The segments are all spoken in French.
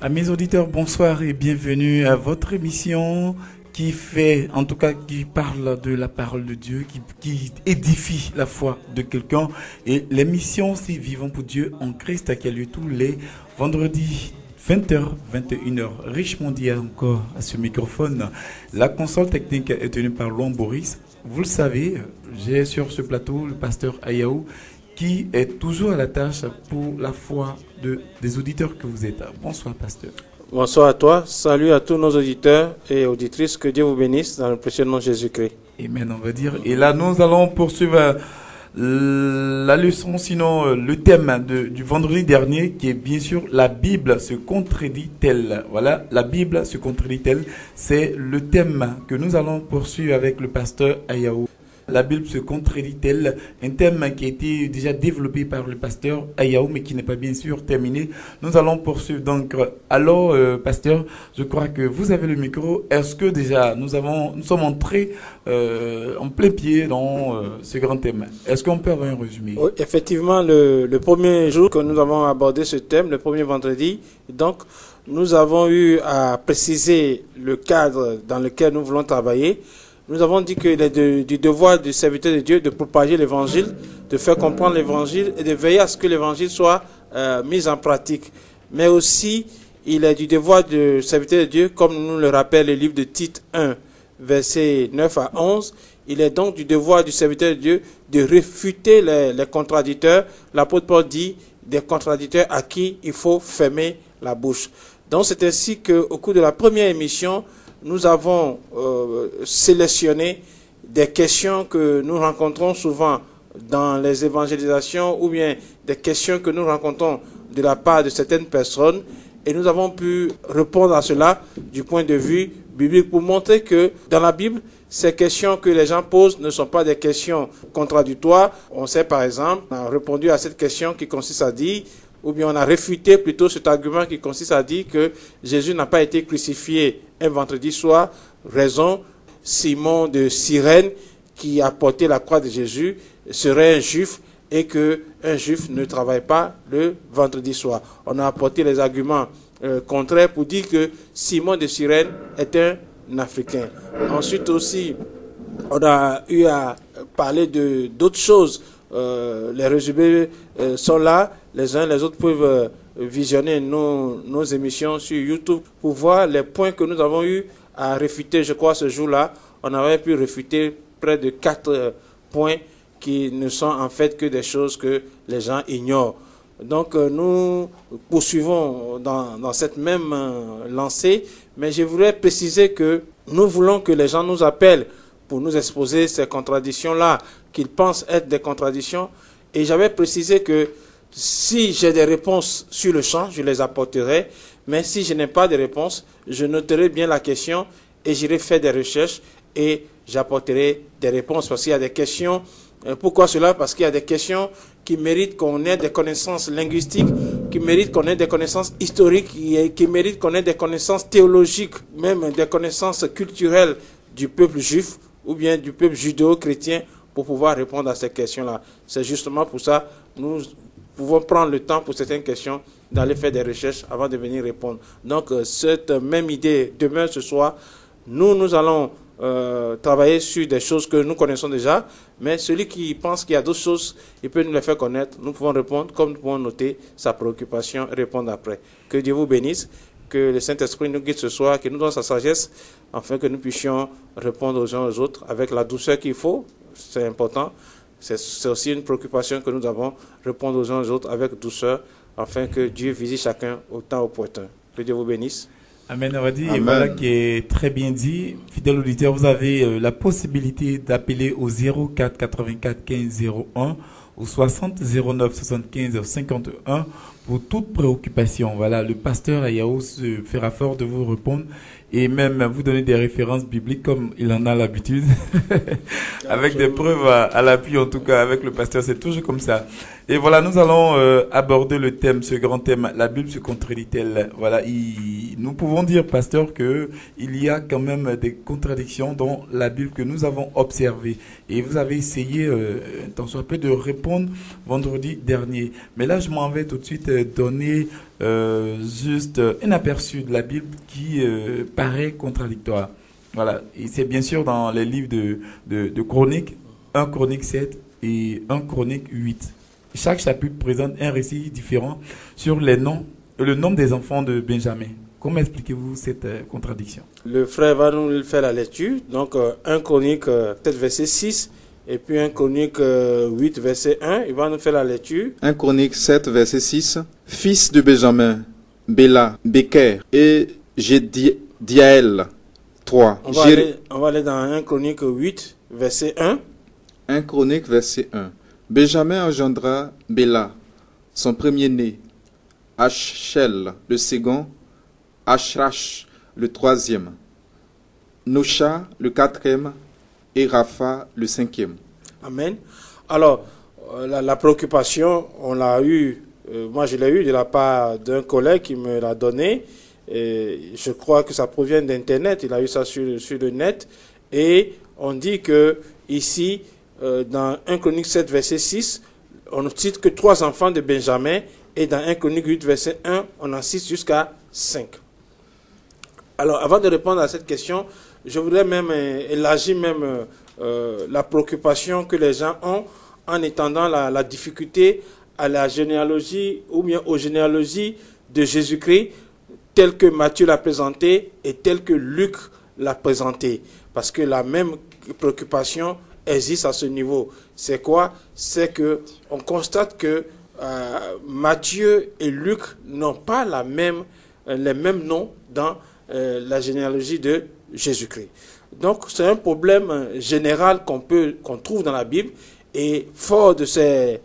Amis auditeurs, bonsoir et bienvenue à votre émission qui parle de la parole de Dieu, qui édifie la foi de quelqu'un. Et l'émission, c'est Vivons pour Dieu en Christ, qui a lieu tous les vendredis 20h, 21h. Richement dit encore à ce microphone. La console technique est tenue par Louan Boris. Vous le savez, j'ai sur ce plateau le pasteur Ayaou, qui est toujours à la tâche pour la foi des auditeurs que vous êtes. Bonsoir, pasteur. Bonsoir à toi. Salut à tous nos auditeurs et auditrices. Que Dieu vous bénisse dans le précieux nom de Jésus-Christ. Amen, on va dire. Et là, nous allons poursuivre la leçon, sinon le thème du vendredi dernier, qui est bien sûr la Bible se contredit-elle. Voilà, la Bible se contredit-elle. C'est le thème que nous allons poursuivre avec le pasteur Ayaou. La Bible se contredit-elle, un thème qui a été déjà développé par le pasteur Ayaou, mais qui n'est pas bien sûr terminé. Nous allons poursuivre donc. Alors, pasteur, je crois que vous avez le micro. Est-ce que déjà nous sommes entrés en plein pied dans ce grand thème? Est-ce qu'on peut avoir un résumé? Oui, effectivement, le premier jour que nous avons abordé ce thème, le premier vendredi, donc nous avons eu à préciser le cadre dans lequel nous voulons travailler. Nous avons dit qu'il est du devoir du serviteur de Dieu de propager l'évangile, de faire comprendre l'évangile et de veiller à ce que l'évangile soit mis en pratique. Mais aussi, il est du devoir du serviteur de Dieu, comme nous le rappelle le livre de Tite 1, versets 9 à 11, il est donc du devoir du serviteur de Dieu de réfuter les contradicteurs. L'apôtre Paul dit des contradicteurs à qui il faut fermer la bouche. Donc c'est ainsi qu'au cours de la première émission, nous avons sélectionné des questions que nous rencontrons souvent dans les évangélisations ou bien des questions que nous rencontrons de la part de certaines personnes et nous avons pu répondre à cela du point de vue biblique pour montrer que dans la Bible, ces questions que les gens posent ne sont pas des questions contradictoires. On sait par exemple, on a répondu à cette question qui consiste à dire, ou bien on a réfuté plutôt cet argument qui consiste à dire que Jésus n'a pas été crucifié un vendredi soir, raison, Simon de Cyrène, qui a porté la croix de Jésus, serait un juif et qu'un juif ne travaille pas le vendredi soir. On a apporté les arguments contraires pour dire que Simon de Cyrène est un Africain. Ensuite aussi, on a eu à parler d'autres choses. Les résumés sont là. Les uns les autres peuvent visionner nos émissions sur YouTube pour voir les points que nous avons eu à réfuter. Je crois ce jour-là, on avait pu réfuter près de 4 points qui ne sont en fait que des choses que les gens ignorent. Donc nous poursuivons dans cette même lancée, mais je voudrais préciser que nous voulons que les gens nous appellent pour nous exposer ces contradictions-là, qu'ils pensent être des contradictions. Et j'avais précisé que si j'ai des réponses sur le champ, je les apporterai. Mais si je n'ai pas de réponse, je noterai bien la question et j'irai faire des recherches et j'apporterai des réponses. Parce qu'il y a des questions. Pourquoi cela? Parce qu'il y a des questions qui méritent qu'on ait des connaissances linguistiques, qui méritent qu'on ait des connaissances historiques, qui méritent qu'on ait des connaissances théologiques, même des connaissances culturelles du peuple juif ou bien du peuple judéo-chrétien pour pouvoir répondre à ces questions-là. C'est justement pour ça que nous pouvons prendre le temps pour certaines questions d'aller faire des recherches avant de venir répondre. Donc, cette même idée demeure ce soir. Nous allons travailler sur des choses que nous connaissons déjà, mais celui qui pense qu'il y a d'autres choses, il peut nous les faire connaître. Nous pouvons répondre comme nous pouvons noter sa préoccupation et répondre après. Que Dieu vous bénisse, que le Saint-Esprit nous guide ce soir, qu'il nous donne sa sagesse, afin que nous puissions répondre aux uns aux autres avec la douceur qu'il faut. C'est important. C'est aussi une préoccupation que nous avons, répondre aux uns aux autres avec douceur, afin que Dieu visite chacun au temps opportun. Que Dieu vous bénisse. Amen, on va dire, et voilà qui est très bien dit. Fidèle auditeur, vous avez la possibilité d'appeler au 04 84 15 01 ou 60 09 75 51 pour toute préoccupation. Voilà, le pasteur Ayaou se fera fort de vous répondre et même vous donner des références bibliques comme il en a l'habitude, avec des preuves à l'appui, en tout cas avec le pasteur, c'est toujours comme ça. Et voilà, nous allons aborder le thème, ce grand thème, la Bible se contredit-elle? Voilà, nous pouvons dire, pasteur, que il y a quand même des contradictions dans la Bible que nous avons observées. Et vous avez essayé, tant soit peu, de répondre vendredi dernier. Mais là, je m'en vais tout de suite donner juste un aperçu de la Bible qui paraît contradictoire. Voilà, et c'est bien sûr dans les livres de Chroniques, 1 Chronique 7 et 1 Chronique 8. Chaque chapitre présente un récit différent sur le nom des enfants de Benjamin. Comment expliquez-vous cette contradiction? Le frère va nous faire la lecture. Donc 1 Chronique 7 verset 6 et puis 1 Chronique 8 verset 1. Il va nous faire la lecture. 1 Chronique 7 verset 6. Fils de Benjamin, Béla, Beker et Jediaël. 3. On va aller dans 1 Chronique 8 verset 1. 1 Chronique verset 1. Benjamin engendra Béla, son premier-né, Achel, le second, Achrach, le troisième, Nosha, le quatrième, et Rapha, le cinquième. Amen. Alors, la préoccupation, on l'a eu, moi je l'ai eu de la part d'un collègue qui me l'a donné. Et je crois que ça provient d'Internet, il a eu ça sur le net. Et on dit que ici, dans 1 Chronique 7 verset 6, on ne cite que 3 enfants de Benjamin, et dans 1 Chronique 8 verset 1, on en cite jusqu'à 5. Alors, avant de répondre à cette question, je voudrais même élargir même la préoccupation que les gens ont en étendant la difficulté à la généalogie ou bien aux généalogies de Jésus-Christ tel que Matthieu l'a présenté et tel que Luc l'a présenté. Parce que la même préoccupation existe à ce niveau. C'est quoi? C'est que on constate que Matthieu et Luc n'ont pas les mêmes noms dans la généalogie de Jésus-Christ. Donc c'est un problème général qu'on trouve dans la Bible, et fort de ces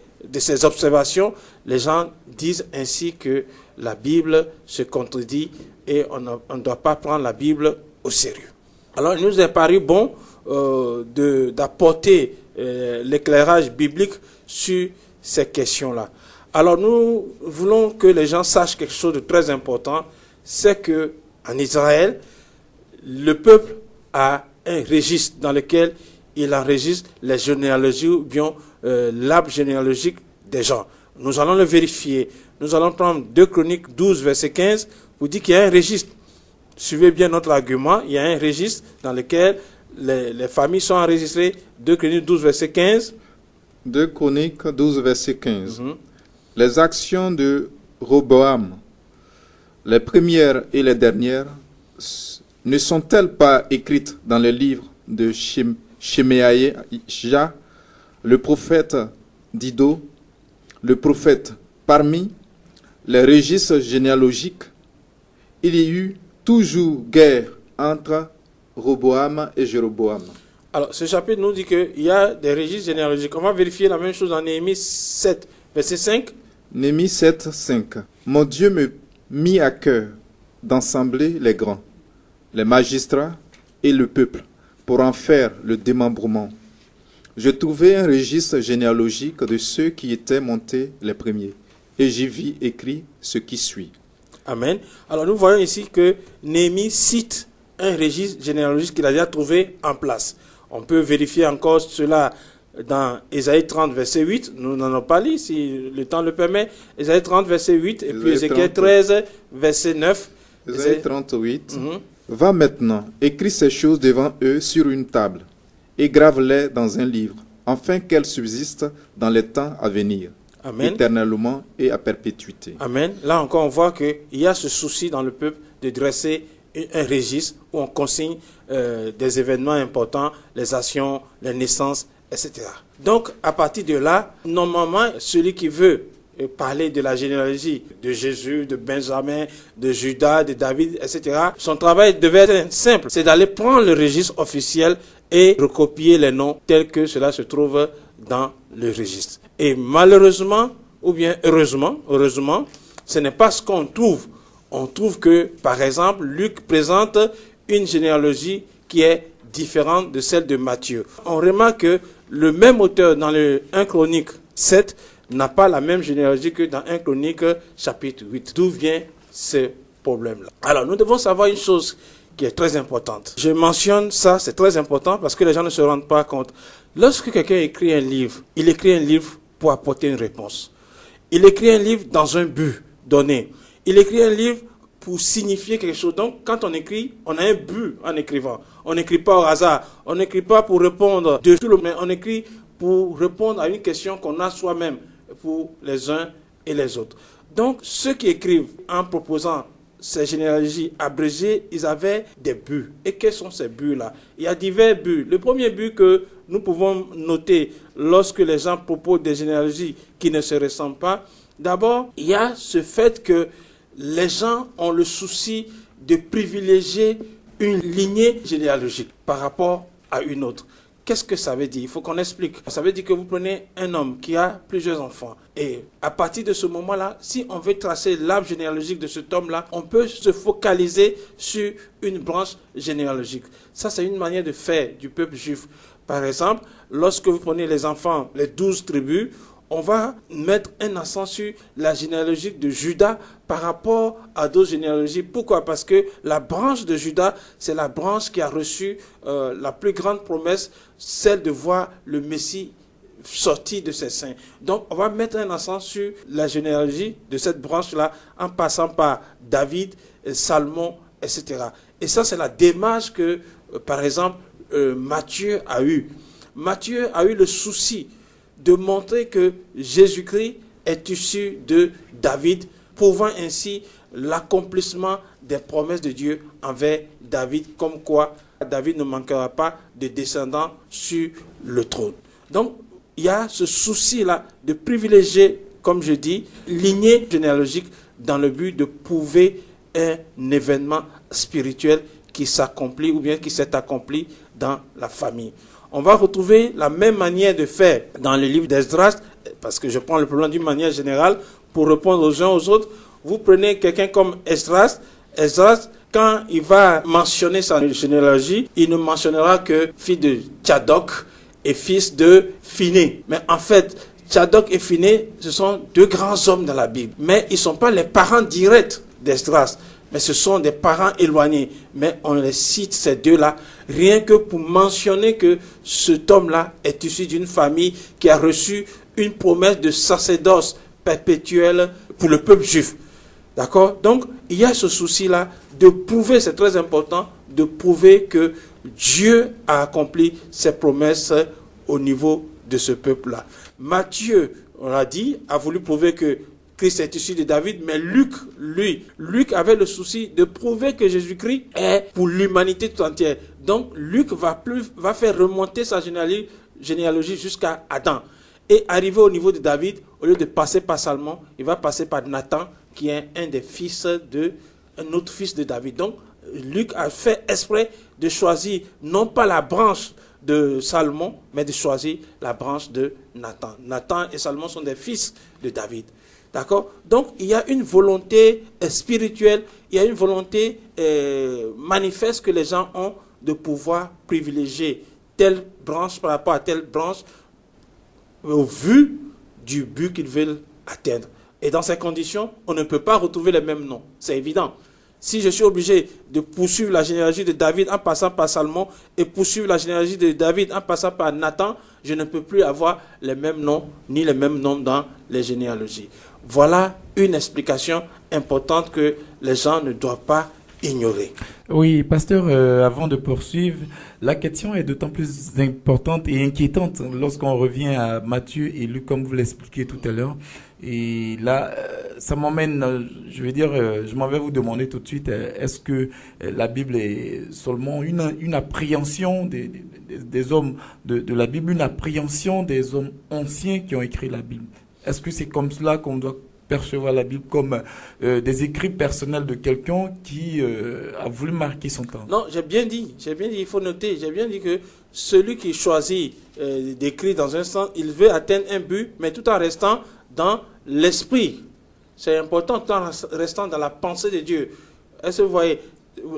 observations, les gens disent ainsi que la Bible se contredit et on ne doit pas prendre la Bible au sérieux. Alors il nous est paru bon d'apporter l'éclairage biblique sur ces questions-là. Alors nous voulons que les gens sachent quelque chose de très important, c'est que en Israël, le peuple a un registre dans lequel il enregistre les généalogies ou bien l'arbre généalogique des gens. Nous allons le vérifier. Nous allons prendre 2 Chroniques 12 verset 15 pour dire qu'il y a un registre. Suivez bien notre argument, il y a un registre dans lequel les familles sont enregistrées. 2 Chroniques 12 verset 15. 2 Chroniques 12 verset 15. Les actions de Roboam, les premières et les dernières, ne sont-elles pas écrites dans le livre de Shemaiah, le prophète d'Ido, le prophète parmi les registres généalogiques? Il y eut toujours guerre entre Roboam et Jéroboam. Alors, ce chapitre nous dit qu'il y a des registres généalogiques. On va vérifier la même chose dans Néhémie 7, verset 5. Néhémie 7, 5. Mon Dieu me mit à cœur d'assembler les grands, les magistrats et le peuple, pour en faire le démembrement. Je trouvai un registre généalogique de ceux qui étaient montés les premiers, et j'y vis écrit ce qui suit. Amen. Alors nous voyons ici que Néhémie cite un registre généalogique qu'il a déjà trouvé en place. On peut vérifier encore cela dans Ésaïe 30, verset 8. Nous n'en avons pas lu, si le temps le permet. Ésaïe 30, verset 8, et puis Ézéchiel 13, verset 9. Ésaïe 38. Va maintenant, écris ces choses devant eux sur une table, et grave-les dans un livre, afin qu'elles subsistent dans les temps à venir. Amen. Éternellement et à perpétuité. Amen. Là encore, on voit qu'il y a ce souci dans le peuple de dresser un registre où on consigne des événements importants, les actions, les naissances, etc. Donc, à partir de là, normalement, celui qui veut parler de la généalogie de Jésus, de Benjamin, de Judas, de David, etc., son travail devait être simple. C'est d'aller prendre le registre officiel et recopier les noms tels que cela se trouve dans le registre. Et malheureusement, ou bien heureusement, ce n'est pas ce qu'on trouve. On trouve que, par exemple, Luc présente une généalogie qui est différente de celle de Matthieu. On remarque que le même auteur dans le 1 Chronique 7 n'a pas la même généalogie que dans 1 Chronique chapitre 8. D'où vient ce problème-là? Alors, nous devons savoir une chose qui est très importante. Je mentionne ça, c'est très important parce que les gens ne se rendent pas compte. Lorsque quelqu'un écrit un livre, il écrit un livre pour apporter une réponse. Il écrit un livre dans un but donné. Il écrit un livre pour signifier quelque chose. Donc, quand on écrit, on a un but en écrivant. On n'écrit pas au hasard. On n'écrit pas pour répondre de tout le monde. On écrit pour répondre à une question qu'on a soi-même pour les uns et les autres. Donc, ceux qui écrivent en proposant ces généalogies abrégées, ils avaient des buts. Et quels sont ces buts-là? Il y a divers buts. Le premier but que nous pouvons noter lorsque les gens proposent des généalogies qui ne se ressemblent pas, d'abord, il y a ce fait que les gens ont le souci de privilégier une lignée généalogique par rapport à une autre. Qu'est-ce que ça veut dire? Il faut qu'on explique. Ça veut dire que vous prenez un homme qui a plusieurs enfants. Et à partir de ce moment-là, si on veut tracer l'arbre généalogique de cet homme-là, on peut se focaliser sur une branche généalogique. Ça, c'est une manière de faire du peuple juif. Par exemple, lorsque vous prenez les enfants, les 12 tribus, on va mettre un accent sur la généalogie de Judas par rapport à d'autres généalogies. Pourquoi? Parce que la branche de Judas, c'est la branche qui a reçu la plus grande promesse, celle de voir le Messie sorti de ses seins. Donc, on va mettre un accent sur la généalogie de cette branche-là en passant par David, Salmon, etc. Et ça, c'est la démarche que, par exemple, Matthieu a eue. Matthieu a eu le souci de montrer que Jésus-Christ est issu de David, prouvant ainsi l'accomplissement des promesses de Dieu envers David, comme quoi David ne manquera pas de descendants sur le trône. Donc, il y a ce souci-là de privilégier, comme je dis, lignée généalogique dans le but de prouver un événement spirituel qui s'accomplit ou bien qui s'est accompli dans la famille. On va retrouver la même manière de faire dans le livre d'Esdras, parce que je prends le problème d'une manière générale pour répondre aux uns aux autres. Vous prenez quelqu'un comme Esdras. Esdras, quand il va mentionner sa généalogie, il ne mentionnera que fils de Tchadok et fils de Phiné. Mais en fait, Tchadok et Phiné, ce sont deux grands hommes dans la Bible. Mais ils ne sont pas les parents directs d'Esdras. Mais ce sont des parents éloignés. Mais on les cite, ces deux-là, rien que pour mentionner que cet homme-là est issu d'une famille qui a reçu une promesse de sacerdoce perpétuel pour le peuple juif. D'accord? Donc, il y a ce souci-là de prouver, c'est très important, de prouver que Dieu a accompli ses promesses au niveau de ce peuple-là. Matthieu, on l'a dit, a voulu prouver que Christ est issu de David, mais Luc avait le souci de prouver que Jésus-Christ est pour l'humanité tout entière. Donc, Luc va faire remonter sa généalogie jusqu'à Adam. Et arrivé au niveau de David, au lieu de passer par Salmon, il va passer par Nathan, qui est un autre fils de David. Donc, Luc a fait exprès de choisir non pas la branche de Salmon, mais de choisir la branche de Nathan. Nathan et Salmon sont des fils de David. D'accord? Donc, il y a une volonté spirituelle, il y a une volonté manifeste que les gens ont de pouvoir privilégier telle branche par rapport à telle branche au vu du but qu'ils veulent atteindre. Et dans ces conditions, on ne peut pas retrouver les mêmes noms. C'est évident. Si je suis obligé de poursuivre la généalogie de David en passant par Salmon et poursuivre la généalogie de David en passant par Nathan, je ne peux plus avoir les mêmes noms ni les mêmes noms dans les généalogies. Voilà une explication importante que les gens ne doivent pas ignorer. Oui, pasteur, avant de poursuivre, la question est d'autant plus importante et inquiétante lorsqu'on revient à Matthieu et Luc, comme vous l'expliquiez tout à l'heure. Et là, ça m'emmène, je m'en vais vous demander tout de suite, est-ce que la Bible est seulement une appréhension des hommes de la Bible, une appréhension des hommes anciens qui ont écrit la Bible? Est-ce que c'est comme cela qu'on doit percevoir la Bible, comme des écrits personnels de quelqu'un qui a voulu marquer son temps? Non, j'ai bien dit, il faut noter, j'ai bien dit que celui qui choisit d'écrire dans un sens, il veut atteindre un but, mais tout en restant dans l'esprit. C'est important, tout en restant dans la pensée de Dieu. Est-ce que vous voyez,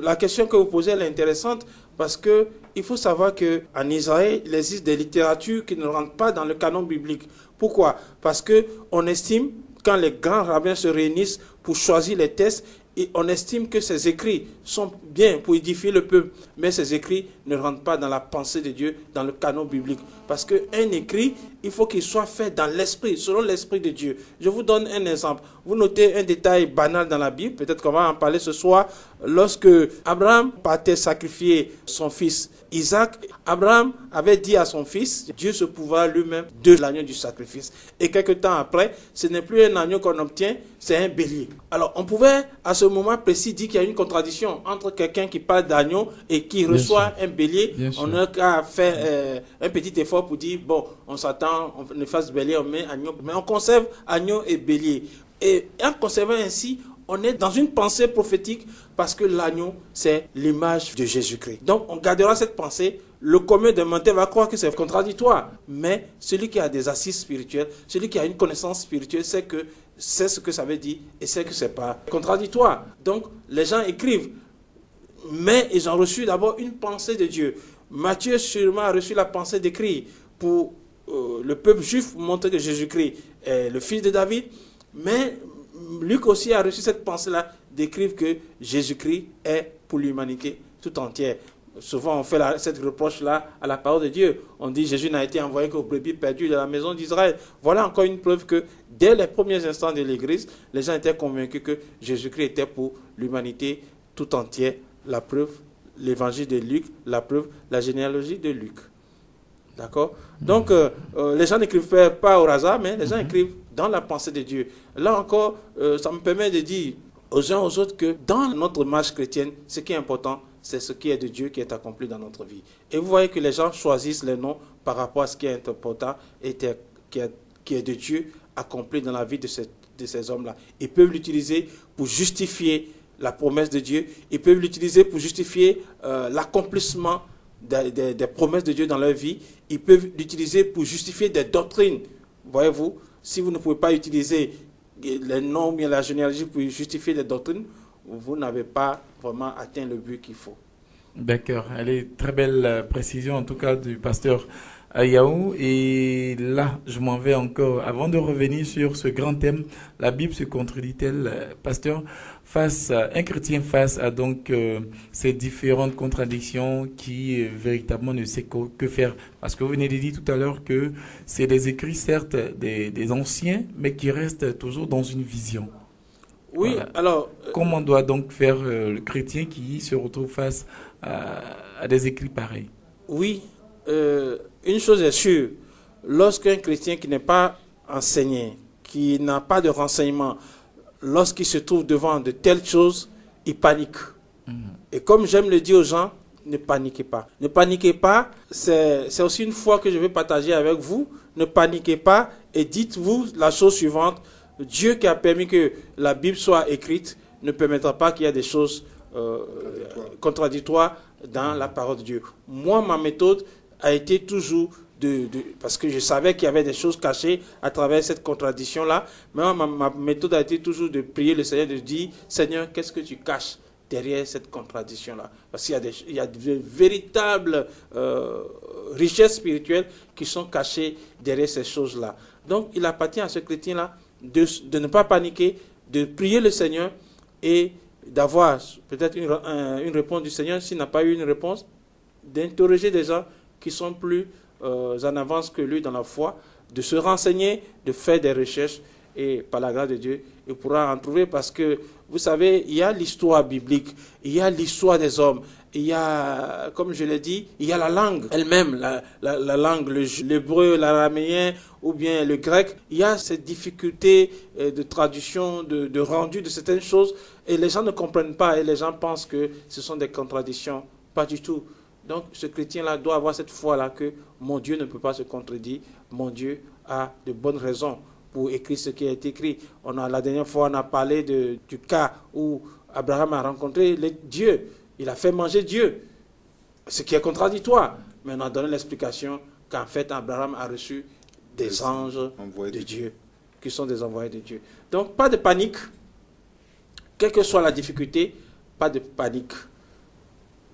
la question que vous posez, elle est intéressante. Parce que il faut savoir qu'en Israël, il existe des littératures qui ne rentrent pas dans le canon biblique. Pourquoi? Parce qu'on estime, quand les grands rabbins se réunissent pour choisir les textes, et on estime que ces écrits sont bien pour édifier le peuple, mais ces écrits ne rentrent pas dans la pensée de Dieu, dans le canon biblique. Parce qu'un écrit, il faut qu'il soit fait dans l'esprit, selon l'esprit de Dieu. Je vous donne un exemple. Vous notez un détail banal dans la Bible, peut-être qu'on va en parler ce soir. Lorsque Abraham partait sacrifier son fils Isaac, Abraham avait dit à son fils, Dieu se pourvoira lui-même de l'agneau du sacrifice. Et quelque temps après, ce n'est plus un agneau qu'on obtient, c'est un bélier. Alors, on pouvait à ce moment précis dire qu'il y a une contradiction entre quelqu'un qui parle d'agneau et qui reçoit un bélier. On n'a qu'à faire un petit effort pour dire, bon, on s'attend, on ne fasse bélier, on met agneau, mais on conserve agneau et bélier. Et en conservant ainsi, on est dans une pensée prophétique parce que l'agneau, c'est l'image de Jésus-Christ. Donc, on gardera cette pensée. Le commun des mortels va croire que c'est contradictoire. Mais celui qui a des assises spirituelles, celui qui a une connaissance spirituelle, c'est ce que ça veut dire et c'est que ce n'est pas contradictoire. Donc, les gens écrivent, mais ils ont reçu d'abord une pensée de Dieu. Matthieu sûrement a reçu la pensée d'écrire pour le peuple juif, pour montrer que Jésus-Christ est le fils de David. Mais Luc aussi a reçu cette pensée-là d'écrire que Jésus-Christ est pour l'humanité tout entière. Souvent, on fait cette reproche-là à la parole de Dieu. On dit Jésus n'a été envoyé qu'aux brebis perdues de la maison d'Israël. Voilà encore une preuve que dès les premiers instants de l'Église, les gens étaient convaincus que Jésus-Christ était pour l'humanité tout entière. La preuve, l'évangile de Luc, la preuve, la généalogie de Luc. D'accord? Donc, les gens n'écrivent pas au hasard, mais les gens écrivent dans la pensée de Dieu. Là encore, ça me permet de dire aux uns aux autres que dans notre marche chrétienne, ce qui est important, c'est ce qui est de Dieu qui est accompli dans notre vie. Et vous voyez que les gens choisissent les noms par rapport à ce qui est important et qui est de Dieu accompli dans la vie de ces hommes-là. Ils peuvent l'utiliser pour justifier la promesse de Dieu. Ils peuvent l'utiliser pour justifier l'accomplissement des promesses de Dieu dans leur vie. Ils peuvent l'utiliser pour justifier des doctrines. Voyez-vous, si vous ne pouvez pas utiliser les noms ou bien la généalogie pour justifier des doctrines, vous n'avez pas vraiment atteint le but qu'il faut. D'accord. Elle est très belle précision, en tout cas, du pasteur Ayaou. Et là, je m'en vais encore, avant de revenir sur ce grand thème, la Bible se contredit-elle, pasteur, un chrétien face à donc ces différentes contradictions qui véritablement ne sait que faire. Parce que vous venez de dire tout à l'heure que c'est des écrits, certes, des anciens, mais qui restent toujours dans une vision. Oui, voilà. Alors... Comment doit donc faire le chrétien qui se retrouve face à des écrits pareils? Oui, une chose est sûre, lorsqu'un chrétien qui n'est pas enseigné, qui n'a pas de renseignement, lorsqu'il se trouve devant de telles choses, il panique. Et comme j'aime le dire aux gens, ne paniquez pas. Ne paniquez pas, c'est aussi une foi que je vais partager avec vous. Ne paniquez pas et dites-vous la chose suivante. Dieu qui a permis que la Bible soit écrite ne permettra pas qu'il y ait des choses contradictoires dans la parole de Dieu. Moi, ma méthode a été toujours parce que je savais qu'il y avait des choses cachées à travers cette contradiction-là, mais ma méthode a été toujours de prier le Seigneur, de dire, Seigneur, qu'est-ce que tu caches derrière cette contradiction-là? Parce qu'il y a de véritables richesses spirituelles qui sont cachées derrière ces choses-là. Donc, il appartient à ce chrétien-là de ne pas paniquer, de prier le Seigneur et d'avoir peut-être une réponse du Seigneur. S'il n'a pas eu une réponse, d'interroger des gens qui sont plus en avance que lui dans la foi, de se renseigner, de faire des recherches et par la grâce de Dieu, il pourra en trouver parce que, vous savez, il y a l'histoire biblique, il y a l'histoire des hommes, il y a, comme je l'ai dit, il y a la langue elle-même, la langue, l'hébreu, l'araméen ou bien le grec. Il y a cette difficulté de traduction, de rendu de certaines choses et les gens ne comprennent pas et les gens pensent que ce sont des contradictions. Pas du tout. Donc ce chrétien-là doit avoir cette foi-là que mon Dieu ne peut pas se contredire, mon Dieu a de bonnes raisons pour écrire ce qui a été écrit. La dernière fois, on a parlé du cas où Abraham a rencontré Dieu. Il a fait manger Dieu, ce qui est contradictoire. Mais on a donné l'explication qu'en fait, Abraham a reçu des anges de Dieu, qui sont des envoyés de Dieu. Donc, pas de panique. Quelle que soit la difficulté, pas de panique.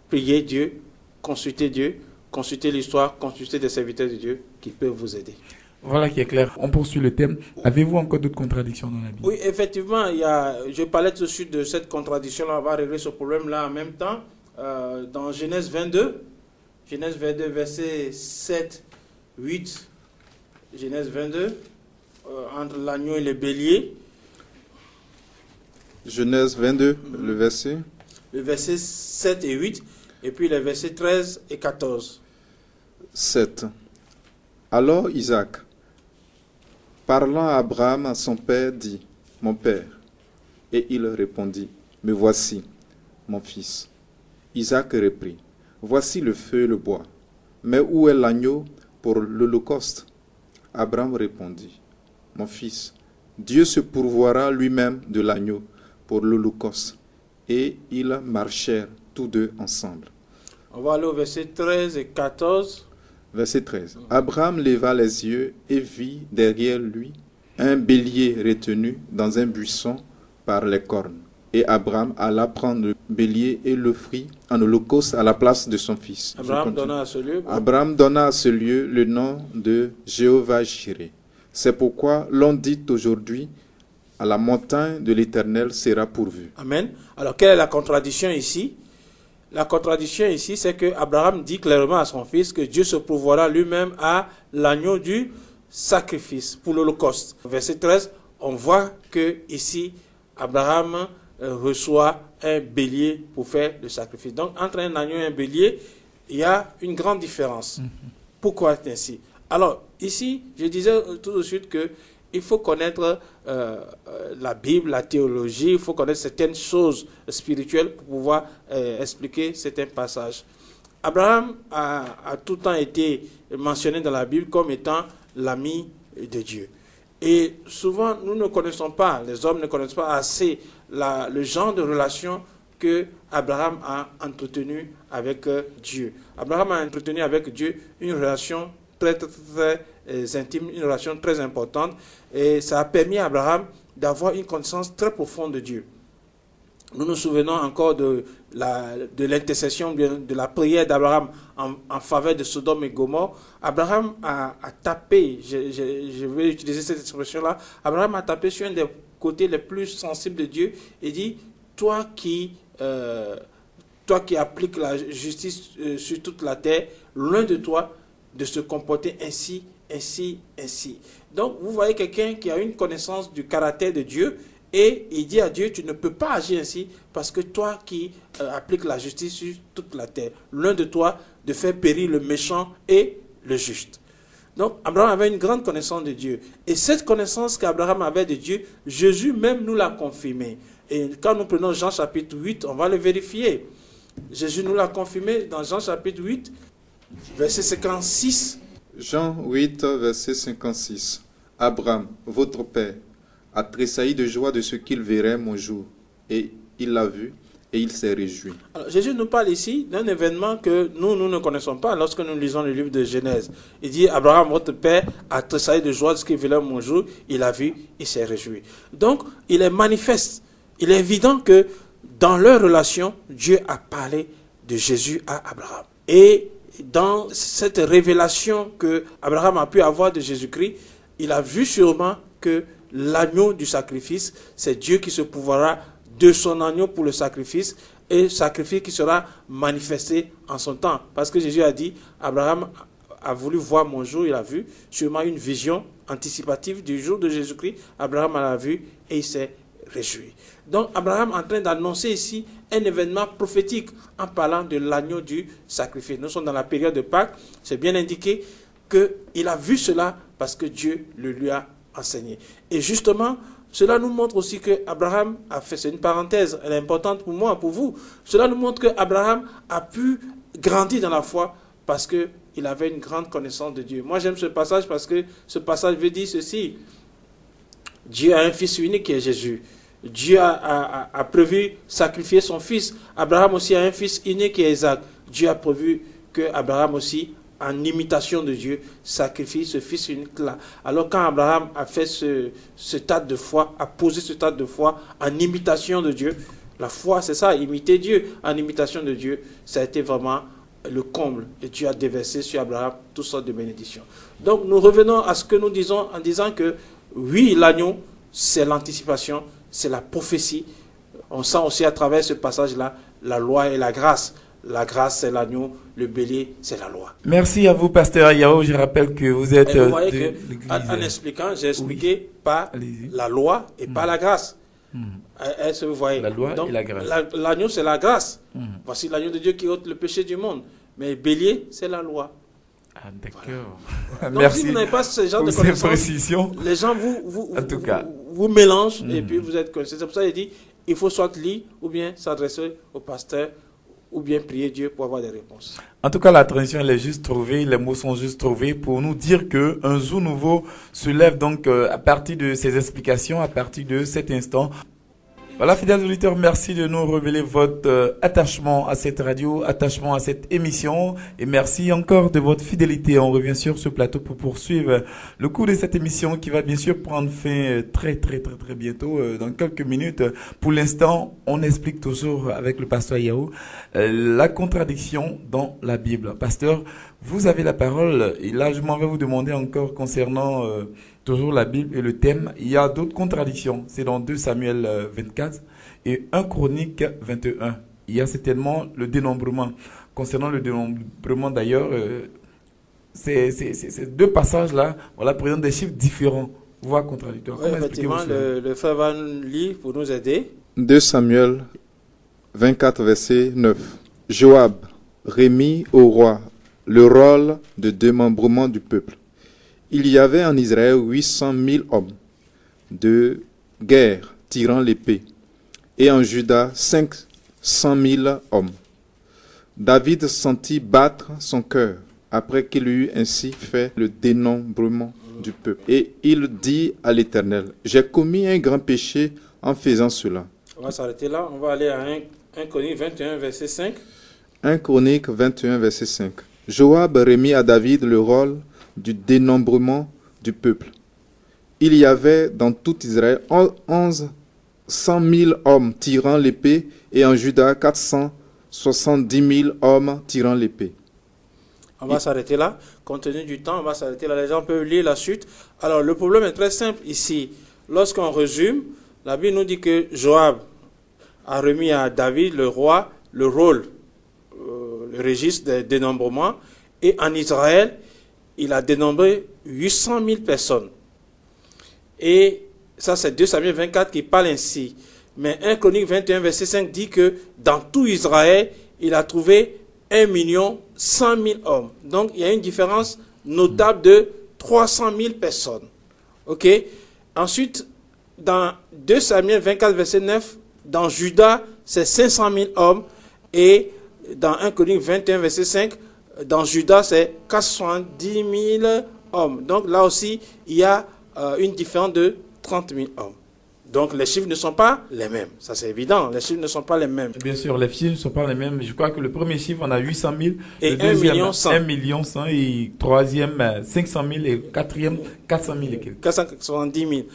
Priez Dieu consultez Dieu, consultez l'histoire, consultez des serviteurs de Dieu qui peuvent vous aider. Voilà qui est clair. On poursuit le thème. Avez-vous encore d'autres contradictions dans la Bible? Oui, effectivement, je parlais tout de suite de cette contradiction-là. On va régler ce problème-là en même temps. Dans Genèse 22, versets 7, 8, Genèse 22, entre l'agneau et le bélier. Genèse 22, le verset. Le verset 7 et 8, et puis les versets 13 et 14. 7. Alors Isaac, parlant à Abraham, son père, dit, « Mon père. » Et il répondit, « Me voici, mon fils. » Isaac reprit, « Voici le feu et le bois. Mais où est l'agneau pour l'holocauste » Abraham répondit, « Mon fils, Dieu se pourvoira lui-même de l'agneau pour l'holocauste. » Et ils marchèrent tous deux ensemble. On va aller au verset 13 et 14. Verset 13. Abraham leva les yeux et vit derrière lui un bélier retenu dans un buisson par les cornes. Et Abraham alla prendre le bélier et l'offrit en holocauste à la place de son fils. Abraham donna à ce lieu le nom de Jéhovah-Jireh. C'est pourquoi l'on dit aujourd'hui, à la montagne de l'Éternel sera pourvu. Amen. Alors, quelle est la contradiction ici? La contradiction ici, c'est que Abraham dit clairement à son fils que Dieu se pourvoira lui-même à l'agneau du sacrifice pour l'holocauste. Verset 13, on voit que ici, Abraham reçoit un bélier pour faire le sacrifice. Donc, entre un agneau et un bélier, il y a une grande différence. Pourquoi ainsi? Alors, ici, je disais tout de suite que il faut connaître la Bible, la théologie, il faut connaître certaines choses spirituelles pour pouvoir expliquer certains passages. Abraham a tout le temps été mentionné dans la Bible comme étant l'ami de Dieu. Et souvent, nous ne connaissons pas, les hommes ne connaissent pas assez le genre de relation que Abraham a entretenu avec Dieu. Abraham a entretenu avec Dieu une relation très intime, une relation très importante, et ça a permis à Abraham d'avoir une connaissance très profonde de Dieu. Nous nous souvenons encore de l'intercession, de la prière d'Abraham en faveur de Sodome et Gomorrhe. Abraham a tapé, je vais utiliser cette expression-là, Abraham a tapé sur un des côtés les plus sensibles de Dieu et dit, toi qui appliques la justice sur toute la terre, loin de toi de se comporter ainsi. Donc, vous voyez quelqu'un qui a une connaissance du caractère de Dieu et il dit à Dieu, tu ne peux pas agir ainsi parce que toi qui appliques la justice sur toute la terre, loin de toi de faire périr le méchant et le juste. Donc, Abraham avait une grande connaissance de Dieu. Et cette connaissance qu'Abraham avait de Dieu, Jésus même nous l'a confirmé. Et quand nous prenons Jean chapitre 8, on va le vérifier. Jésus nous l'a confirmé dans Jean chapitre 8, verset 56. Jean 8, verset 56. Abraham, votre père, a tressailli de joie de ce qu'il verrait mon jour. Et il l'a vu et il s'est réjoui. Alors, Jésus nous parle ici d'un événement que nous ne connaissons pas lorsque nous lisons le livre de Genèse. Il dit, Abraham, votre père, a tressailli de joie de ce qu'il verrait mon jour. Il a vu, il s'est réjoui. Donc, il est manifeste. Il est évident que dans leur relation, Dieu a parlé de Jésus à Abraham. Et dans cette révélation que Abraham a pu avoir de Jésus-Christ, il a vu sûrement que l'agneau du sacrifice, c'est Dieu qui se pourvoira de son agneau pour le sacrifice, et sacrifice qui sera manifesté en son temps. Parce que Jésus a dit, Abraham a voulu voir mon jour, il a vu sûrement une vision anticipative du jour de Jésus-Christ. Abraham l'a vu et il s'est réjoui. Donc Abraham est en train d'annoncer ici un événement prophétique en parlant de l'agneau du sacrifice. Nous sommes dans la période de Pâques, c'est bien indiqué qu'il a vu cela parce que Dieu le lui a enseigné. Et justement, cela nous montre aussi que Abraham a fait, c'est une parenthèse, elle est importante pour moi, pour vous, cela nous montre que Abraham a pu grandir dans la foi parce qu'il avait une grande connaissance de Dieu. Moi j'aime ce passage parce que ce passage veut dire ceci: Dieu a un fils unique qui est Jésus. Dieu a prévu sacrifier son fils. Abraham aussi a un fils unique qui est Isaac. Dieu a prévu que Abraham aussi, en imitation de Dieu, sacrifie ce fils unique-là. Alors quand Abraham a fait ce tas de foi, a posé ce tas de foi en imitation de Dieu, la foi c'est ça, imiter Dieu, en imitation de Dieu, ça a été vraiment le comble. Et tu as déversé sur Abraham toutes sortes de bénédictions. Donc nous revenons à ce que nous disons en disant que oui, l'agneau, c'est l'anticipation, c'est la prophétie. On sent aussi à travers ce passage-là la loi et la grâce. La grâce, c'est l'agneau, le bélier, c'est la loi. Merci à vous, pasteur Yao. Je rappelle que vous êtes... Et vous voyez qu'en expliquant, j'ai expliqué par la loi et par la grâce. Est-ce que vous voyez? La loi et la grâce. L'agneau, c'est la grâce. Voici l'agneau de Dieu qui ôte le péché du monde. Mais le bélier, c'est la loi. Ah, d'accord. Voilà. Donc, Merci si vous n'avez pas ce genre de ces connaissances, précisions. les gens vous mélangent et puis vous êtes connaissés. C'est pour ça qu'il dit il faut soit lire ou bien s'adresser au pasteur ou bien prier Dieu pour avoir des réponses. En tout cas, la transition, elle est juste trouvée, les mots sont juste trouvés pour nous dire qu'un jour nouveau se lève donc à partir de ces explications, à partir de cet instant. Voilà, fidèles auditeurs, merci de nous révéler votre attachement à cette radio, attachement à cette émission, et merci encore de votre fidélité. On revient sur ce plateau pour poursuivre le cours de cette émission qui va bien sûr prendre fin très bientôt, dans quelques minutes. Pour l'instant, on explique toujours avec le pasteur Yao la contradiction dans la Bible. Pasteur, vous avez la parole, et là je m'en vais vous demander encore concernant toujours la Bible et le thème. Il y a d'autres contradictions. C'est dans 2 Samuel 24 et 1 Chronique 21. Il y a certainement le dénombrement. Concernant le dénombrement d'ailleurs, ces deux passages-là, voilà, présentent des chiffres différents, voire contradictoires. Oui, effectivement, le frère va lire pour nous aider. 2 Samuel 24, verset 9. Joab remit au roi le rôle de démembrement du peuple. Il y avait en Israël 800 000 hommes de guerre tirant l'épée, et en Juda 500 000 hommes. David sentit battre son cœur après qu'il eut ainsi fait le dénombrement du peuple. Et il dit à l'Éternel, j'ai commis un grand péché en faisant cela. On va s'arrêter là, on va aller à 1 Chronique 21, verset 5. 1 Chronique 21, verset 5. Joab remit à David le rôle du dénombrement du peuple. Il y avait dans tout Israël 100 000 hommes tirant l'épée et en Juda 470 000 hommes tirant l'épée. On va s'arrêter là. Compte tenu du temps, on va s'arrêter là. Les gens peuvent lire la suite. Alors, le problème est très simple ici. Lorsqu'on résume, la Bible nous dit que Joab a remis à David, le roi, le rôle, le registre des dénombrements. Et en Israël, il a dénombré 800 000 personnes. Et ça, c'est 2 Samuel 24 qui parle ainsi. Mais 1 Chronique 21, verset 5 dit que dans tout Israël, il a trouvé 1 100 000 hommes. Donc, il y a une différence notable de 300 000 personnes. OK? Ensuite, dans 2 Samuel 24, verset 9, dans Juda, c'est 500 000 hommes. Et dans 1 Chronique 21, verset 5, dans Juda, c'est 470 000 hommes. Donc là aussi, il y a une différence de 30 000 hommes. Donc les chiffres ne sont pas les mêmes. Ça, c'est évident. Les chiffres ne sont pas les mêmes. Bien sûr, les chiffres ne sont pas les mêmes. Je crois que le premier chiffre, on a 800 000. Et le deuxième, 1 million 100. Et troisième, 500 000. Et quatrième, 400 000 et quelques. 470 000. Oui.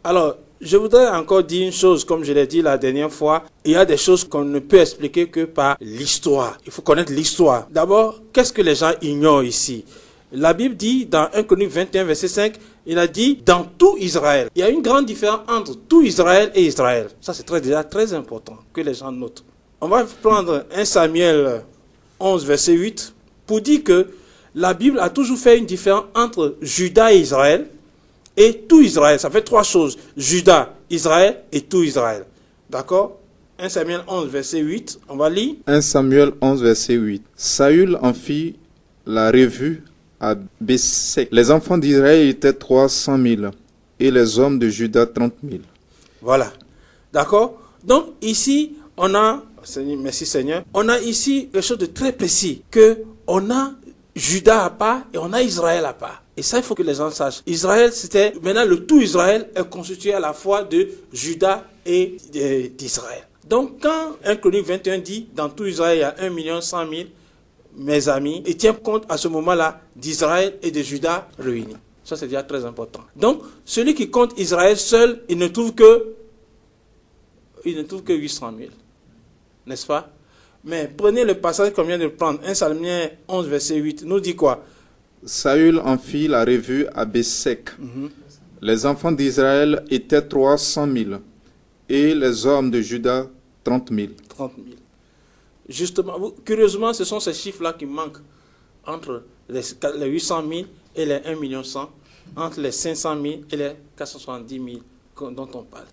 Alors, je voudrais encore dire une chose, comme je l'ai dit la dernière fois. Il y a des choses qu'on ne peut expliquer que par l'histoire. Il faut connaître l'histoire. D'abord, qu'est-ce que les gens ignorent ici? La Bible dit, dans 1 Chronique 21, verset 5, il a dit, dans tout Israël. Il y a une grande différence entre tout Israël et Israël. Ça, c'est déjà très important que les gens notent. On va prendre 1 Samuel 11, verset 8, pour dire que la Bible a toujours fait une différence entre Juda et Israël et tout Israël. Ça fait trois choses. Juda, Israël et tout Israël. D'accord? 1 Samuel 11, verset 8, on va lire. 1 Samuel 11, verset 8. Saül en fit la revue à Bessek. Les enfants d'Israël étaient 300 000 et les hommes de Juda 30 000. Voilà. D'accord? Donc ici, on a, merci Seigneur, on a ici quelque chose de très précis, que on a Juda à part et on a Israël à part. Et ça, il faut que les gens sachent. Israël, c'était, maintenant le tout Israël est constitué à la fois de Juda et d'Israël. Donc quand 1 Chronique 21 dit, dans tout Israël, il y a 1 100 000, mes amis, il tient compte à ce moment-là d'Israël et de Juda réunis. Ça, c'est déjà très important. Donc, celui qui compte Israël seul, il ne trouve que 800 000. N'est-ce pas? Mais prenez le passage qu'on vient de prendre, 1 Samuel 11, verset 8, nous dit quoi? Saül en fit la revue à Bethsec. Les enfants d'Israël étaient 300 000 et les hommes de Juda 30 000. 30 000. Justement, curieusement, ce sont ces chiffres-là qui manquent entre les 800 000 et les 1 100 000, entre les 500 000 et les 470 000 dont on parle.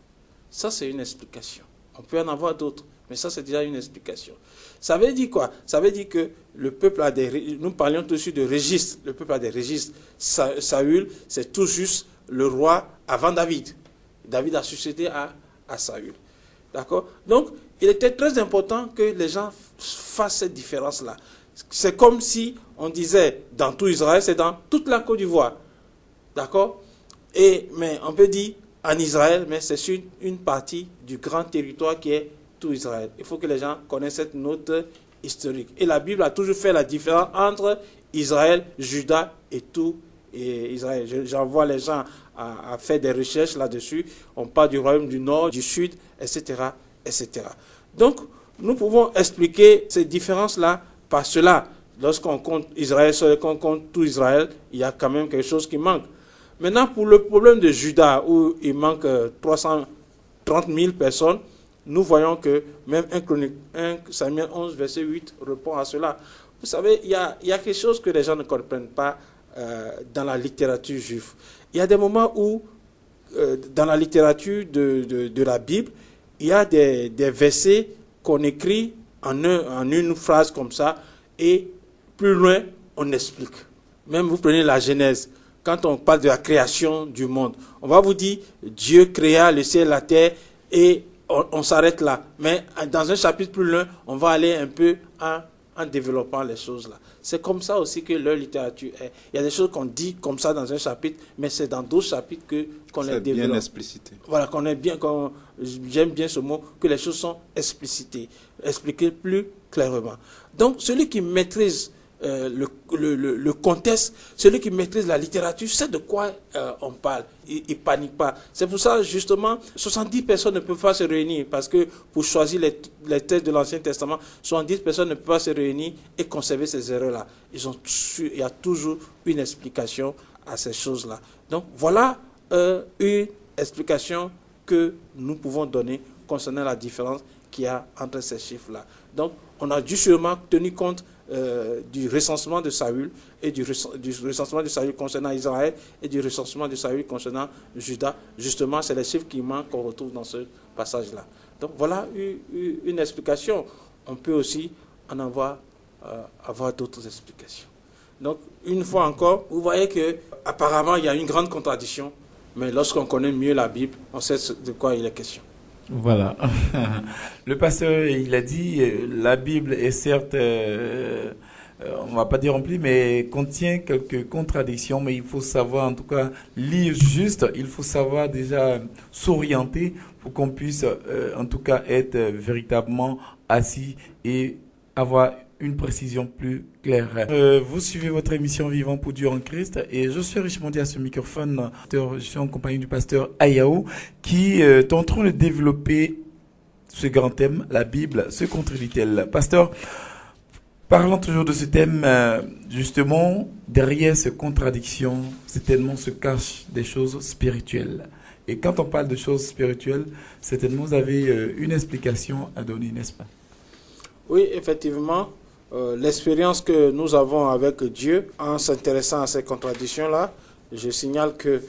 Ça, c'est une explication. On peut en avoir d'autres, mais ça, c'est déjà une explication. Ça veut dire quoi? Ça veut dire que le peuple a des... Nous parlions tout de suite de registres. Le peuple a des registres. Saül, c'est tout juste le roi avant David. David a succédé à Saül. D'accord? Donc, il était très important que les gens fassent cette différence-là. C'est comme si on disait dans tout Israël, c'est dans toute la Côte d'Ivoire. D'accord? Mais on peut dire en Israël, mais c'est sur une partie du grand territoire qui est tout Israël. Il faut que les gens connaissent cette note historique. Et la Bible a toujours fait la différence entre Israël, Juda et tout Israël. J'envoie les gens à faire des recherches là-dessus. On parle du royaume du Nord, du Sud, etc., etc. Donc, nous pouvons expliquer ces différences-là par cela. Lorsqu'on compte Israël, qu'on compte tout Israël, il y a quand même quelque chose qui manque. Maintenant, pour le problème de Juda, où il manque 330 000 personnes, nous voyons que même 1 Samuel 11, verset 8 répond à cela. Vous savez, il y a quelque chose que les gens ne comprennent pas dans la littérature juive. Il y a des moments où, dans la littérature de la Bible, il y a des versets qu'on écrit en une phrase comme ça, et plus loin, on explique. Même vous prenez la Genèse, quand on parle de la création du monde, on va vous dire, Dieu créa le ciel, la terre, et on s'arrête là. Mais dans un chapitre plus loin, on va aller un peu en développant les choses là. C'est comme ça aussi que leur littérature est. Il y a des choses qu'on dit comme ça dans un chapitre, mais c'est dans d'autres chapitres qu'on les développe. C'est bien explicité. Voilà, j'aime bien ce mot, que les choses sont explicitées, expliquées plus clairement. Donc, celui qui maîtrise le contexte, celui qui maîtrise la littérature, sait de quoi on parle. Il ne panique pas. C'est pour ça, justement, 70 personnes ne peuvent pas se réunir, parce que pour choisir les textes de l'Ancien Testament, 70 personnes ne peuvent pas se réunir et conserver ces erreurs-là. Il y a toujours une explication à ces choses-là. Donc, voilà une explication que nous pouvons donner concernant la différence qu'il y a entre ces chiffres-là. Donc, on a dû sûrement tenir compte du recensement de Saül et du recensement de Saül concernant Israël et du recensement de Saül concernant Juda. Justement, c'est les chiffres qui manquent qu'on retrouve dans ce passage-là. Donc, voilà une explication. On peut aussi en avoir d'autres explications. Donc, une fois encore, vous voyez que apparemment il y a une grande contradiction, mais lorsqu'on connaît mieux la Bible, on sait de quoi il est question. Voilà. Le pasteur, il a dit, la Bible est certes, on va pas dire remplie, mais contient quelques contradictions, mais il faut savoir, en tout cas, lire juste, il faut savoir déjà s'orienter pour qu'on puisse, en tout cas, être véritablement assis et avoir une précision plus claire. Vous suivez votre émission Vivant pour Dieu en Christ et je suis richement dit à ce microphone. Je suis en compagnie du pasteur Ayaou qui est en train de développer ce grand thème, la Bible se contredit-elle? Pasteur, parlant toujours de ce thème, justement, derrière ces contradictions, certainement se cachent des choses spirituelles. Et quand on parle de choses spirituelles, certainement vous avez une explication à donner, n'est-ce pas? Oui, effectivement. L'expérience que nous avons avec Dieu en s'intéressant à ces contradictions-là, je signale que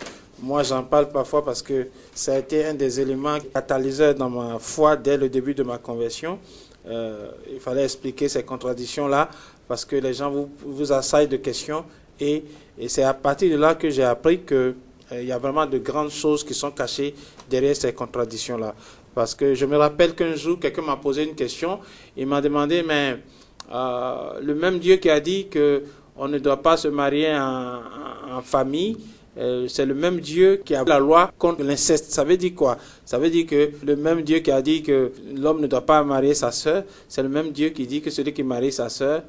moi j'en parle parfois parce que ça a été un des éléments catalyseurs dans ma foi dès le début de ma conversion. Il fallait expliquer ces contradictions-là parce que les gens vous assaillent de questions et c'est à partir de là que j'ai appris qu'il y a vraiment de grandes choses qui sont cachées derrière ces contradictions-là. Parce que je me rappelle qu'un jour, quelqu'un m'a posé une question, il m'a demandé, mais le même Dieu qui a dit qu'on ne doit pas se marier en famille, c'est le même Dieu qui a la loi contre l'inceste. Ça veut dire quoi? Ça veut dire que le même Dieu qui a dit que l'homme ne doit pas marier sa sœur, c'est le même Dieu qui dit que celui qui marie sa sœur,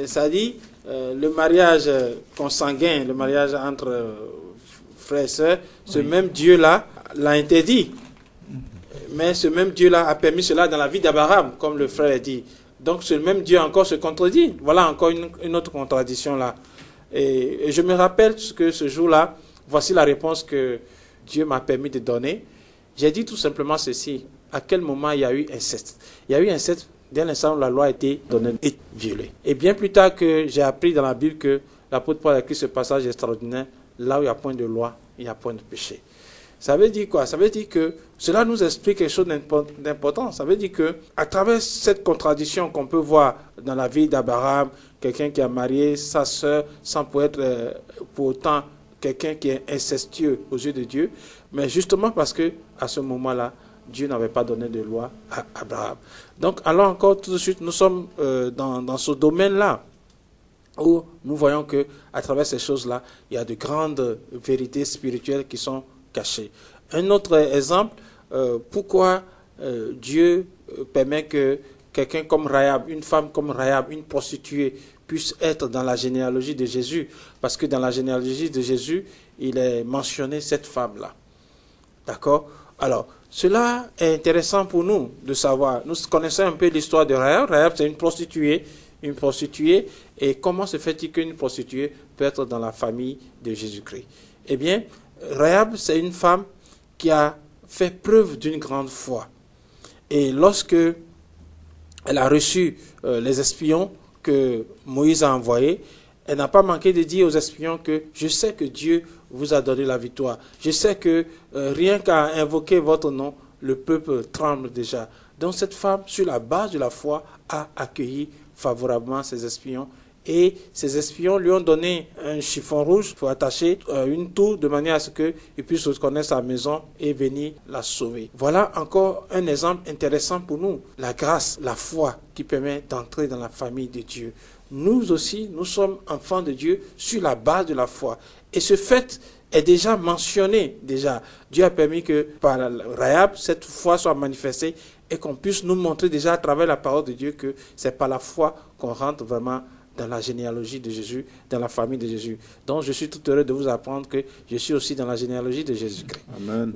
ça dit le mariage consanguin, le mariage entre frères et sœurs, ce même Dieu-là l'a interdit. Mais ce même Dieu-là a permis cela dans la vie d'Abraham, comme le frère dit. Donc ce même Dieu encore se contredit. Voilà encore une autre contradiction là. Et je me rappelle que ce jour-là, voici la réponse que Dieu m'a permis de donner. J'ai dit tout simplement ceci. À quel moment il y a eu inceste? Il y a eu inceste dès l'instant où la loi a été donnée et violée. Et bien plus tard que j'ai appris dans la Bible que l'apôtre Paul a écrit ce passage extraordinaire, là où il n'y a point de loi, il n'y a point de péché. Ça veut dire quoi? Ça veut dire que cela nous explique quelque chose d'important. Ça veut dire que à travers cette contradiction qu'on peut voir dans la vie d'Abraham, quelqu'un qui a marié sa sœur sans pour être pour autant quelqu'un qui est incestueux aux yeux de Dieu, mais justement parce que à ce moment-là, Dieu n'avait pas donné de loi à Abraham. Donc, allons encore tout de suite, nous sommes dans ce domaine-là où nous voyons que à travers ces choses-là, il y a de grandes vérités spirituelles qui sont cachées. Un autre exemple, pourquoi Dieu permet que quelqu'un comme Rahab, une femme comme Rahab, une prostituée, puisse être dans la généalogie de Jésus. Parce que dans la généalogie de Jésus, il est mentionné cette femme-là. D'accord? Alors, cela est intéressant pour nous de savoir. Nous connaissons un peu l'histoire de Rahab. Rahab, c'est une prostituée. Et comment se fait-il qu'une prostituée peut être dans la famille de Jésus-Christ? Eh bien, Rahab, c'est une femme qui a fait preuve d'une grande foi. Et lorsque elle a reçu les espions que Moïse a envoyés, elle n'a pas manqué de dire aux espions que je sais que Dieu vous a donné la victoire. Je sais que rien qu'à invoquer votre nom, le peuple tremble déjà. Donc cette femme, sur la base de la foi, a accueilli favorablement ses espions. Et ces espions lui ont donné un chiffon rouge pour attacher une tour de manière à ce qu'il puisse reconnaître sa maison et venir la sauver. Voilà encore un exemple intéressant pour nous. La grâce, la foi qui permet d'entrer dans la famille de Dieu. Nous aussi, nous sommes enfants de Dieu sur la base de la foi. Et ce fait est déjà mentionné. Dieu a permis que par Rahab, cette foi soit manifestée et qu'on puisse nous montrer déjà à travers la parole de Dieu que c'est par la foi qu'on rentre vraiment dans la généalogie de Jésus, dans la famille de Jésus. Donc je suis tout heureux de vous apprendre que je suis aussi dans la généalogie de Jésus-Christ. Amen.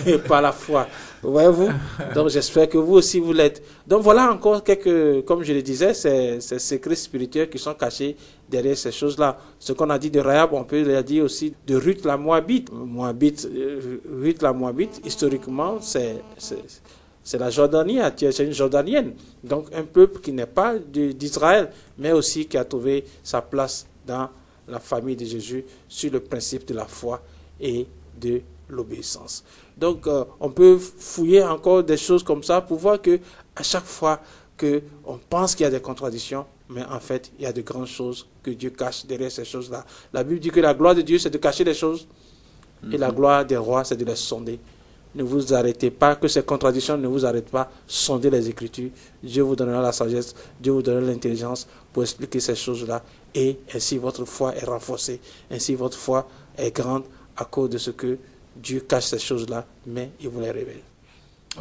Et par la foi. Voyez-vous? Donc j'espère que vous aussi vous l'êtes. Donc voilà encore quelques, comme je le disais, ces secrets spirituels qui sont cachés derrière ces choses-là. Ce qu'on a dit de Rahab, on peut le dire aussi de Ruth la Moabite. Ruth la Moabite, historiquement, c'est la Jordanie, c'est une Jordanienne. Donc un peuple qui n'est pas d'Israël, mais aussi qui a trouvé sa place dans la famille de Jésus sur le principe de la foi et de l'obéissance. Donc on peut fouiller encore des choses comme ça pour voir que à chaque fois qu'on pense qu'il y a des contradictions, mais en fait il y a de grandes choses que Dieu cache derrière ces choses-là. La Bible dit que la gloire de Dieu c'est de cacher les choses et la gloire des rois c'est de les sonder. Ne vous arrêtez pas, que ces contradictions ne vous arrêtent pas. Sondez les Écritures. Dieu vous donnera la sagesse, Dieu vous donnera l'intelligence pour expliquer ces choses-là. Et ainsi votre foi est renforcée. Ainsi votre foi est grande à cause de ce que Dieu cache ces choses-là, mais il vous les révèle.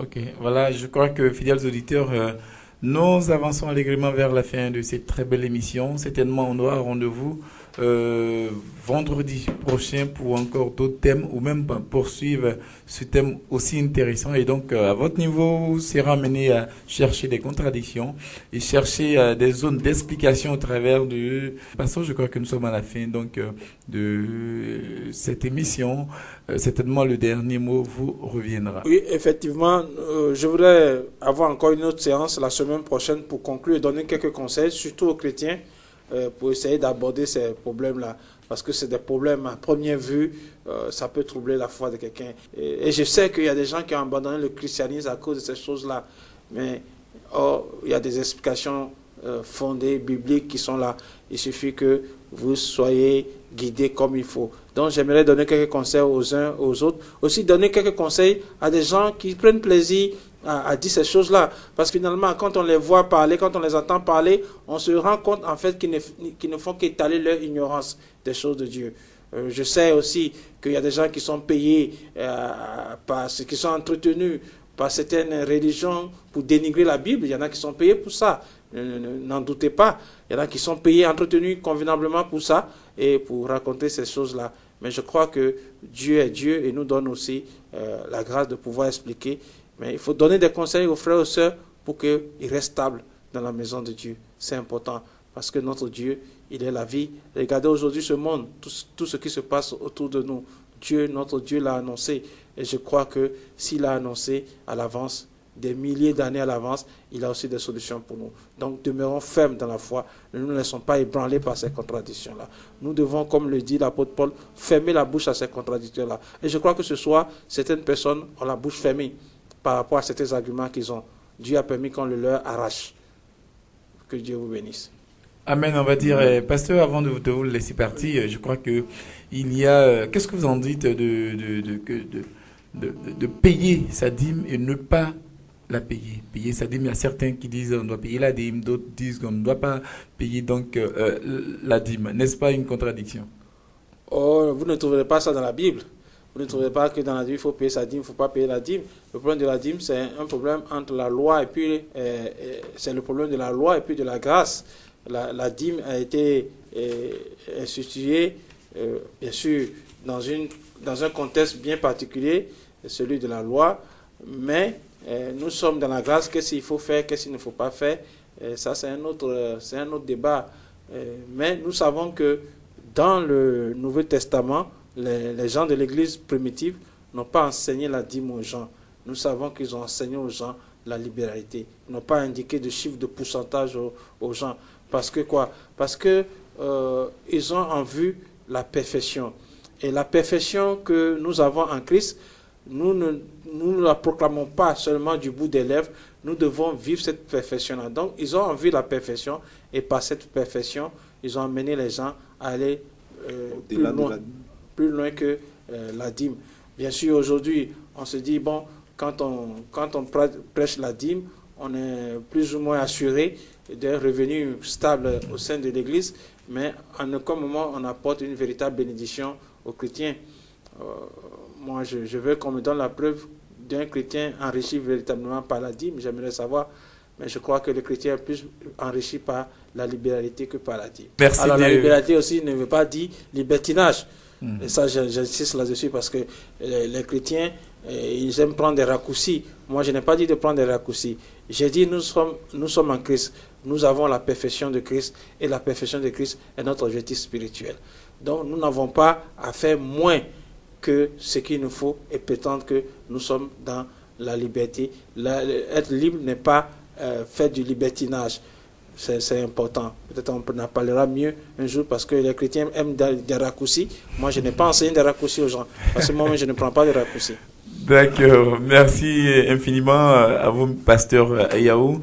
Ok, voilà, je crois que, fidèles auditeurs, nous avançons allègrement vers la fin de cette très belle émission. Certainement, on aura rendez-vous vendredi prochain pour encore d'autres thèmes ou même poursuivre ce thème aussi intéressant. Et donc, à votre niveau, vous serez amené à chercher des contradictions et chercher des zones d'explication au travers du passage. Je crois que nous sommes à la fin donc de cette émission. Certainement, le dernier mot vous reviendra. Oui, effectivement, je voudrais avoir encore une autre séance la semaine prochaine pour conclure et donner quelques conseils, surtout aux chrétiens, pour essayer d'aborder ces problèmes-là. Parce que c'est des problèmes à première vue, ça peut troubler la foi de quelqu'un. Et je sais qu'il y a des gens qui ont abandonné le christianisme à cause de ces choses-là. Mais il y a des explications fondées, bibliques qui sont là. Il suffit que vous soyez guidés comme il faut. Donc j'aimerais donner quelques conseils aux uns aux autres. Aussi donner quelques conseils à des gens qui prennent plaisir à dire ces choses-là. Parce que finalement, quand on les voit parler, quand on les entend parler, on se rend compte en fait qu'ils ne font qu'étaler leur ignorance des choses de Dieu. Je sais aussi qu'il y a des gens qui sont payés, qui sont entretenus par certaines religions pour dénigrer la Bible. Il y en a qui sont payés pour ça. N'en doutez pas. Il y en a qui sont payés, entretenus convenablement pour ça et pour raconter ces choses-là. Mais je crois que Dieu est Dieu et nous donne aussi la grâce de pouvoir expliquer. Mais il faut donner des conseils aux frères et aux sœurs pour qu'ils restent stables dans la maison de Dieu. C'est important parce que notre Dieu, il est la vie. Regardez aujourd'hui ce monde, tout ce qui se passe autour de nous. Dieu, notre Dieu l'a annoncé. Et je crois que s'il l'a annoncé à l'avance, des milliers d'années à l'avance, il a aussi des solutions pour nous. Donc demeurons fermes dans la foi. Ne nous laissons pas ébranler par ces contradictions-là. Nous devons, comme le dit l'apôtre Paul, fermer la bouche à ces contradictions-là. Et je crois que ce soir, certaines personnes ont la bouche fermée par rapport à certains arguments qu'ils ont. Dieu a permis qu'on le leur arrache. Que Dieu vous bénisse. Amen, on va dire, pasteur, avant de vous laisser partir, je crois que il y a, qu'est-ce que vous en dites de payer sa dîme et ne pas la payer. Payer sa dîme, il y a certains qui disent on doit payer la dîme, d'autres disent qu'on ne doit pas payer donc la dîme. N'est-ce pas une contradiction? Oh, vous ne trouverez pas ça dans la Bible. Vous ne trouverez pas que dans la Bible, il faut payer sa dîme, il ne faut pas payer la dîme. Le problème de la dîme, c'est un problème entre la loi et puis, c'est le problème de la loi et puis de la grâce. La dîme a été instituée, bien sûr, dans un contexte bien particulier, celui de la loi, mais nous sommes dans la grâce. Qu'est-ce qu'il faut faire, qu'est-ce qu'il ne faut pas faire, ça c'est un autre débat. Mais nous savons que dans le Nouveau Testament, les gens de l'Église primitive n'ont pas enseigné la dîme aux gens. Nous savons qu'ils ont enseigné aux gens la libéralité. Ils n'ont pas indiqué de chiffre de pourcentage aux gens. Parce que quoi? Parce que ils ont en vue la perfection. Et la perfection que nous avons en Christ, nous ne la proclamons pas seulement du bout des lèvres, nous devons vivre cette perfection-là. Donc, ils ont en vue la perfection, et par cette perfection, ils ont amené les gens à aller plus loin que la dîme. Bien sûr, aujourd'hui, on se dit, bon, quand on prêche la dîme, on est plus ou moins assuré d'un revenu stable au sein de l'Église, mais en aucun moment on apporte une véritable bénédiction aux chrétiens. Moi, je veux qu'on me donne la preuve d'un chrétien enrichi véritablement par la dîme. J'aimerais savoir, mais je crois que le chrétien est plus enrichi par la libéralité que par la dîme. Merci. Alors la libéralité aussi ne veut pas dire libertinage. Et ça, j'insiste là-dessus parce que les chrétiens, ils aiment prendre des raccourcis. Moi, je n'ai pas dit de prendre des raccourcis. J'ai dit nous sommes en Christ. Nous avons la perfection de Christ et la perfection de Christ est notre objectif spirituel. Donc, nous n'avons pas à faire moins que ce qu'il nous faut et prétendre que nous sommes dans la liberté. Être libre n'est pas faire du libertinage. C'est important. Peut-être on en parlera mieux un jour parce que les chrétiens aiment des raccourcis. Moi, je n'ai pas enseigné des raccourcis aux gens. Parce que moi, je ne prends pas de raccourcis. D'accord. Merci infiniment à vous, pasteur Ayaou.